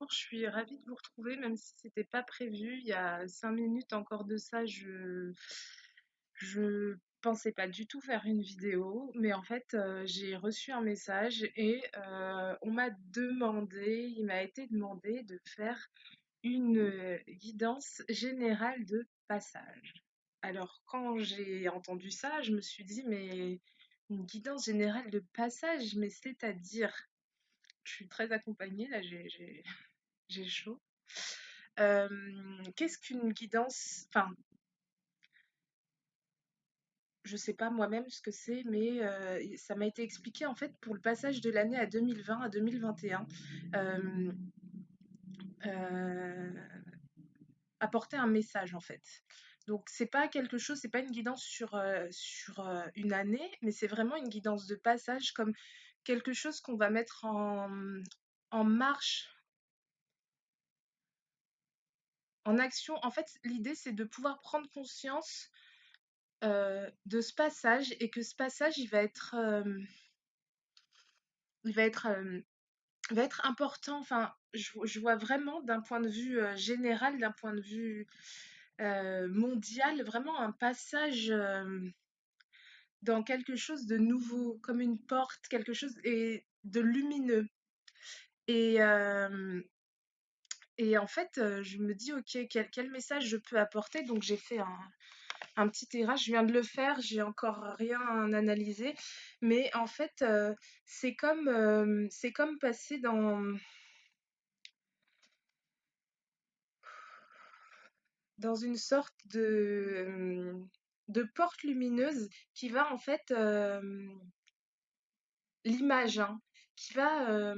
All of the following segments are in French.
Bonjour, je suis ravie de vous retrouver, même si c'était pas prévu. Il y a 5 minutes encore de ça, je pensais pas du tout faire une vidéo, mais en fait, j'ai reçu un message et on m'a demandé, il m'a été demandé de faire une guidance générale de passage. Alors, quand j'ai entendu ça, je me suis dit, mais une guidance générale de passage, mais c'est-à-dire, je suis très accompagnée, là, j'ai chaud. Qu'est-ce qu'une guidance? Enfin, je sais pas moi-même ce que c'est, mais ça m'a été expliqué en fait pour le passage de l'année à 2020 à 2021. Euh, euh, Apporter un message en fait. Donc c'est pas quelque chose, c'est pas une guidance sur une année, mais c'est vraiment une guidance de passage comme quelque chose qu'on va mettre en marche, en action. En fait, l'idée c'est de pouvoir prendre conscience de ce passage et que ce passage, il va être, il va être important. Enfin, je vois vraiment d'un point de vue général, d'un point de vue mondial, vraiment un passage dans quelque chose de nouveau, comme une porte, quelque chose et de lumineux. Et, euh, et en fait, je me dis, ok, quel message je peux apporter? Donc j'ai fait un petit tirage. Je viens de le faire, j'ai encore rien analysé, mais en fait, c'est comme passer dans une sorte de porte lumineuse qui va en fait l'image, hein, qui va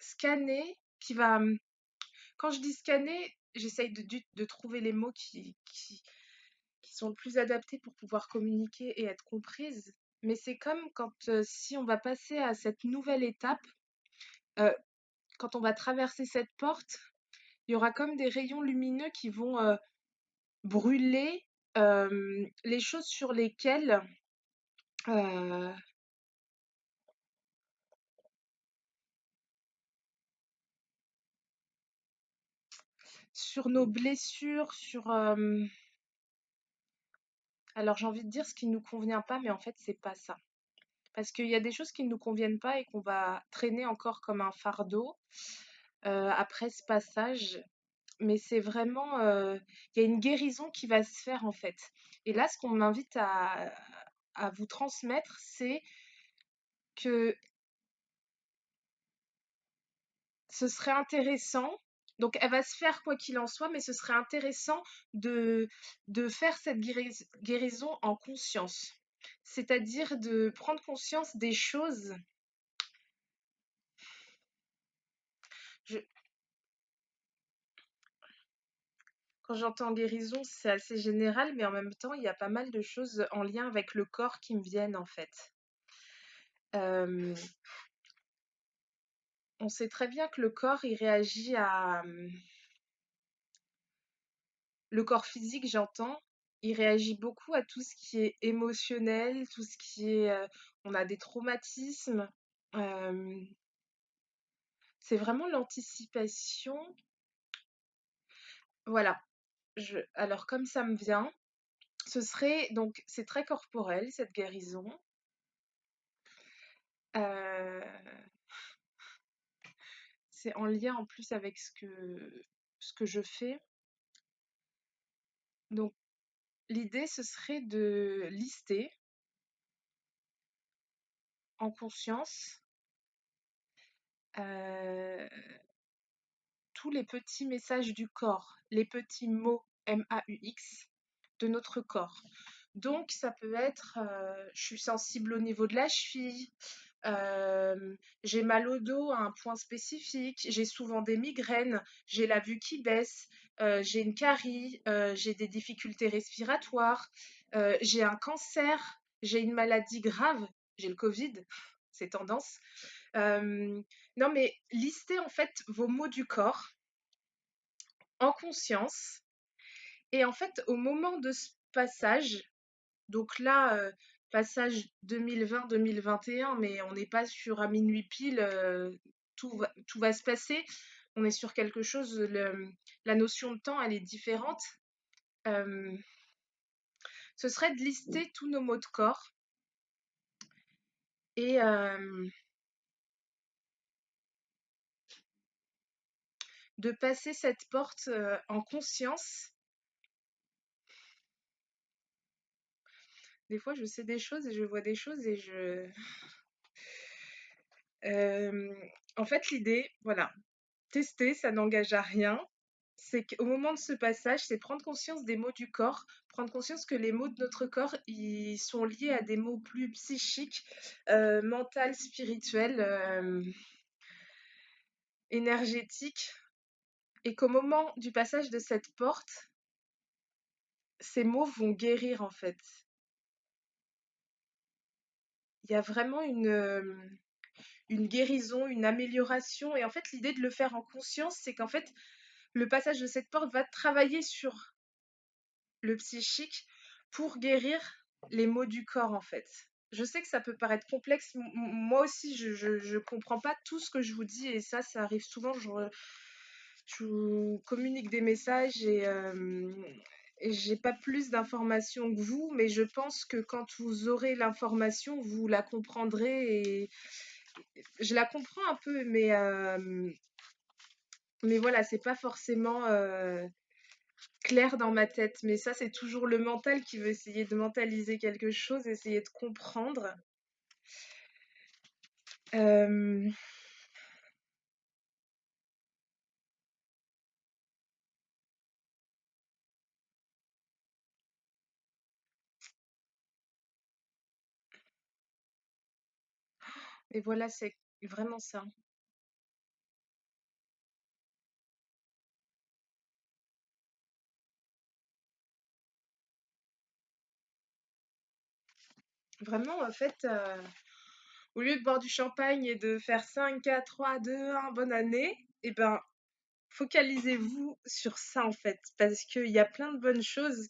scanner, qui va. Quand je dis scanner, j'essaye de trouver les mots qui sont le plus adaptés pour pouvoir communiquer et être comprises. Mais c'est comme quand si on va passer à cette nouvelle étape, euh, quand on va traverser cette porte, il y aura comme des rayons lumineux qui vont brûler les choses sur lesquelles, euh, sur nos blessures, alors j'ai envie de dire ce qui ne nous convient pas, mais en fait c'est pas ça. Parce qu'il y a des choses qui ne nous conviennent pas et qu'on va traîner encore comme un fardeau après ce passage. Mais c'est vraiment, il y a une guérison qui va se faire en fait. Et là, ce qu'on m'invite à vous transmettre, c'est que ce serait intéressant. Donc, elle va se faire quoi qu'il en soit, mais ce serait intéressant de, de faire cette guérison en conscience. C'est-à-dire de prendre conscience des choses. Je- Quand j'entends guérison, c'est assez général, mais en même temps, il y a pas mal de choses en lien avec le corps qui me viennent en fait. Euh, on sait très bien que le corps, il réagit à... Le corps physique, j'entends, il réagit beaucoup à tout ce qui est émotionnel, tout ce qui est... on a des traumatismes. euh, c'est vraiment l'anticipation. Voilà. Alors, comme ça me vient, ce serait... Donc, c'est très corporel, cette guérison. Euh, c'est en lien en plus avec ce que je fais. Donc, l'idée, ce serait de lister en conscience euh, tous les petits messages du corps, les petits mots MAUX de notre corps. Donc, ça peut être je suis sensible au niveau de la cheville, j'ai mal au dos à un point spécifique, j'ai souvent des migraines, j'ai la vue qui baisse, j'ai une carie, j'ai des difficultés respiratoires, j'ai un cancer, j'ai une maladie grave, j'ai le Covid, c'est tendance. Non, mais listez en fait vos mots du corps en conscience. Et en fait, au moment de ce passage, donc là, passage 2020-2021, mais on n'est pas sur à minuit pile, tout va se passer. on est sur quelque chose, la notion de temps, elle est différente. Euh, Ce serait de lister tous nos maux de corps et de passer cette porte en conscience. Des fois, je sais des choses et je vois des choses et je... Euh, En fait, l'idée, voilà, tester, ça n'engage à rien. C'est qu'au moment de ce passage, c'est prendre conscience des maux du corps, prendre conscience que les maux de notre corps, ils sont liés à des maux plus psychiques, mentaux, spirituels, énergétiques, et qu'au moment du passage de cette porte, ces maux vont guérir en fait. Il y a vraiment une guérison, une amélioration, et en fait, l'idée de le faire en conscience, c'est qu'en fait, le passage de cette porte va travailler sur le psychique pour guérir les maux du corps, en fait. Je sais que ça peut paraître complexe. Moi aussi, je comprends pas tout ce que je vous dis et ça arrive souvent. Je vous communique des messages et j'ai pas plus d'informations que vous, mais je pense que quand vous aurez l'information, vous la comprendrez et je la comprends un peu, mais voilà, c'est pas forcément clair dans ma tête. Mais ça, c'est toujours le mental qui veut essayer de mentaliser quelque chose, essayer de comprendre. Euh, et voilà, c'est vraiment ça. Vraiment, en fait, au lieu de boire du champagne et de faire 5, 4, 3, 2, 1, bonne année, eh ben, focalisez-vous sur ça, en fait, parce qu'il y a plein de bonnes choses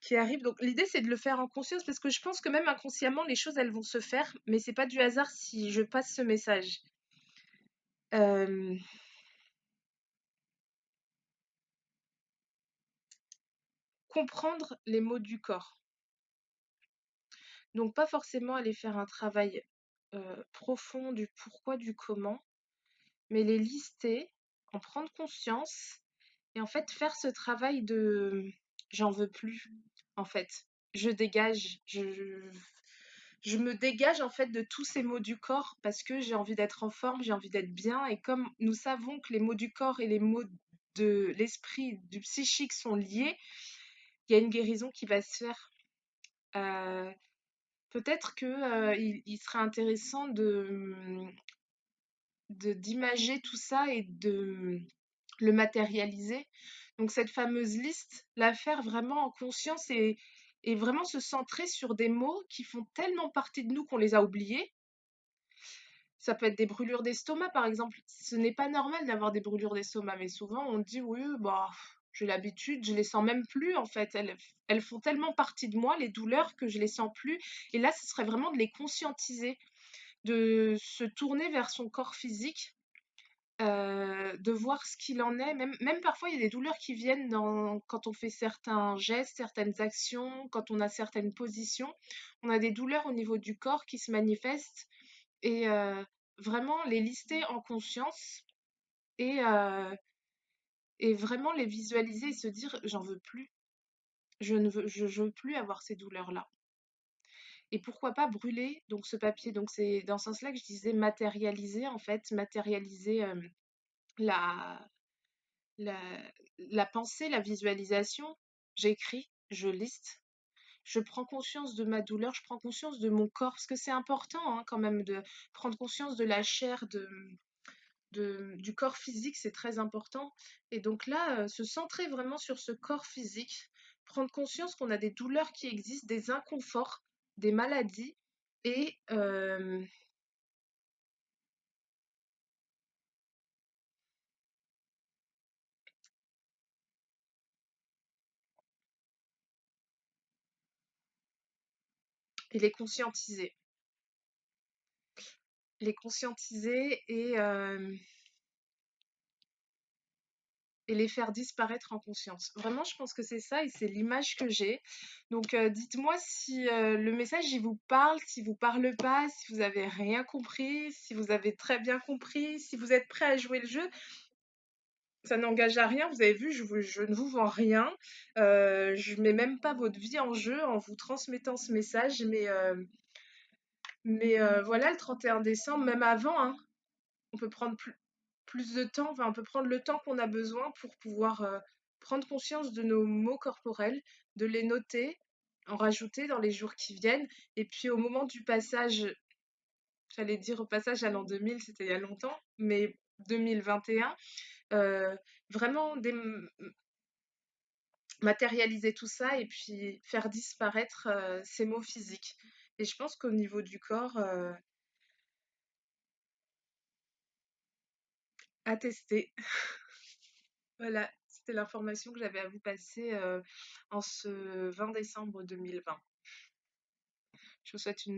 qui arrivent. Donc, l'idée, c'est de le faire en conscience, parce que je pense que même inconsciemment, les choses, elles vont se faire, mais c'est pas du hasard si je passe ce message. Euh, Comprendre les mots du corps. Donc, pas forcément aller faire un travail profond du pourquoi, du comment, mais les lister, en prendre conscience et en fait faire ce travail de j'en veux plus, en fait. Je dégage, je me dégage en fait de tous ces maux du corps parce que j'ai envie d'être en forme, j'ai envie d'être bien. Et comme nous savons que les maux du corps et les maux de l'esprit, du psychique sont liés, il y a une guérison qui va se faire. Euh, Peut-être que il serait intéressant d'imager tout ça et de le matérialiser. Donc cette fameuse liste, la faire vraiment en conscience et vraiment se centrer sur des mots qui font tellement partie de nous qu'on les a oubliés. Ça peut être des brûlures d'estomac, par exemple. Ce n'est pas normal d'avoir des brûlures d'estomac, mais souvent on dit oui, bah, j'ai l'habitude, je les sens même plus en fait. Elles font tellement partie de moi, les douleurs, que je les sens plus. Et là, ce serait vraiment de les conscientiser, de se tourner vers son corps physique, de voir ce qu'il en est. Même parfois, il y a des douleurs qui viennent quand on fait certains gestes, certaines actions, quand on a certaines positions. On a des douleurs au niveau du corps qui se manifestent et vraiment les lister en conscience et, euh, et vraiment les visualiser et se dire j'en veux plus. Je veux plus avoir ces douleurs-là. Et pourquoi pas brûler donc ce papier. Donc c'est dans ce sens-là que je disais matérialiser en fait, matérialiser la, la, la pensée, la visualisation, j'écris, je liste, je prends conscience de ma douleur, je prends conscience de mon corps, parce que c'est important hein, quand même de prendre conscience de la chair, du corps physique, c'est très important. Et donc là, se centrer vraiment sur ce corps physique, prendre conscience qu'on a des douleurs qui existent, des inconforts, des maladies, et, euh, et les conscientiser. Les conscientiser et les faire disparaître en conscience. Vraiment, je pense que c'est ça et c'est l'image que j'ai. Donc, dites-moi si le message il vous parle, s'il vous parle pas, si vous avez rien compris, si vous avez très bien compris, si vous êtes prêt à jouer le jeu. Ça n'engage à rien, vous avez vu, je ne vous vends rien. Je mets même pas votre vie en jeu en vous transmettant ce message, mais voilà, le 31 décembre, même avant, hein, on peut prendre plus de temps, enfin, on peut prendre le temps qu'on a besoin pour pouvoir prendre conscience de nos mots corporels, de les noter, en rajouter dans les jours qui viennent. Et puis au moment du passage, j'allais dire au passage à l'an 2000, c'était il y a longtemps, mais 2021, euh, vraiment matérialiser tout ça et puis faire disparaître ces mots physiques. Et je pense qu'au niveau du corps, à tester. Voilà, c'était l'information que j'avais à vous passer en ce 20 décembre 2020. Je vous souhaite une